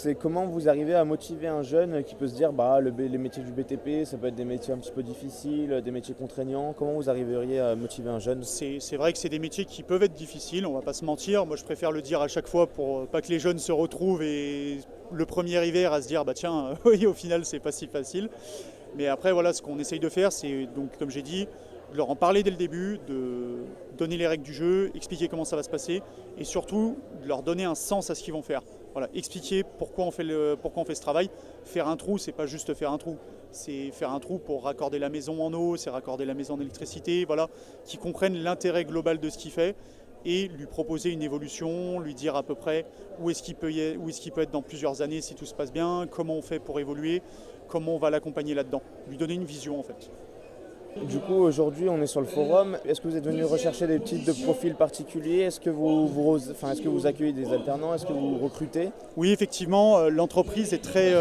c'est comment vous arrivez à motiver un jeune qui peut se dire bah les métiers du BTP, ça peut être des métiers un petit peu difficiles, des métiers contraignants. Comment vous arriveriez à motiver un jeune? C'est vrai que c'est des métiers qui peuvent être difficiles, on va pas se mentir. Moi, je préfère le dire à chaque fois pour pas que les jeunes se retrouvent et le premier hiver à se dire bah tiens, oui, au final, c'est pas si facile. Mais après, voilà, ce qu'on essaye de faire, c'est donc, comme j'ai dit, de leur en parler dès le début, de donner les règles du jeu, expliquer comment ça va se passer et surtout de leur donner un sens à ce qu'ils vont faire. Voilà, expliquer pourquoi on fait ce travail. Faire un trou, c'est pas juste faire un trou. C'est faire un trou pour raccorder la maison en eau, c'est raccorder la maison en électricité, voilà, qu'ils comprennent l'intérêt global de ce qu'il fait et lui proposer une évolution, lui dire à peu près où est-ce qu'il peut être dans plusieurs années si tout se passe bien, comment on fait pour évoluer, comment on va l'accompagner là-dedans, lui donner une vision en fait. Du coup, aujourd'hui, on est sur le forum. Est-ce que vous êtes venu rechercher des types de profils particuliers? Est-ce que est-ce que vous accueillez des alternants? Est-ce que vous recrutez? Oui, effectivement, l'entreprise est très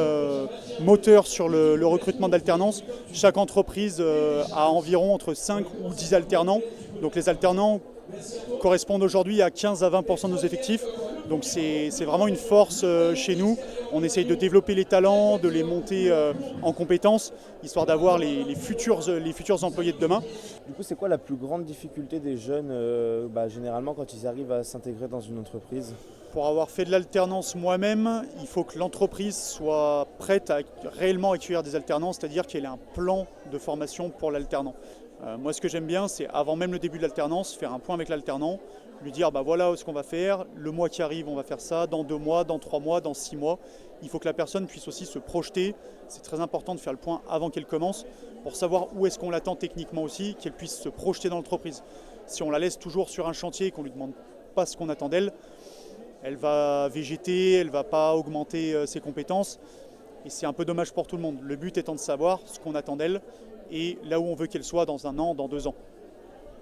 moteur sur le recrutement d'alternance. Chaque entreprise a environ entre 5 ou 10 alternants. Donc les alternants correspondent aujourd'hui à 15 à 20% de nos effectifs. Donc c'est vraiment une force chez nous. On essaye de développer les talents, de les monter en compétences, histoire d'avoir les futurs employés de demain. Du coup, c'est quoi la plus grande difficulté des jeunes, généralement, quand ils arrivent à s'intégrer dans une entreprise? Pour avoir fait de l'alternance moi-même, il faut que l'entreprise soit prête à réellement accueillir des alternants, c'est-à-dire qu'elle ait un plan de formation pour l'alternant. Moi, ce que j'aime bien, c'est avant même le début de l'alternance, faire un point avec l'alternant, lui dire bah voilà ce qu'on va faire, le mois qui arrive, on va faire ça, dans 2 mois, dans 3 mois, dans 6 mois. Il faut que la personne puisse aussi se projeter. C'est très important de faire le point avant qu'elle commence pour savoir où est-ce qu'on l'attend techniquement aussi, qu'elle puisse se projeter dans l'entreprise. Si on la laisse toujours sur un chantier et qu'on ne lui demande pas ce qu'on attend d'elle, elle va végéter, elle ne va pas augmenter ses compétences. Et c'est un peu dommage pour tout le monde. Le but étant de savoir ce qu'on attend d'elle et là où on veut qu'elle soit dans 1 an, dans 2 ans.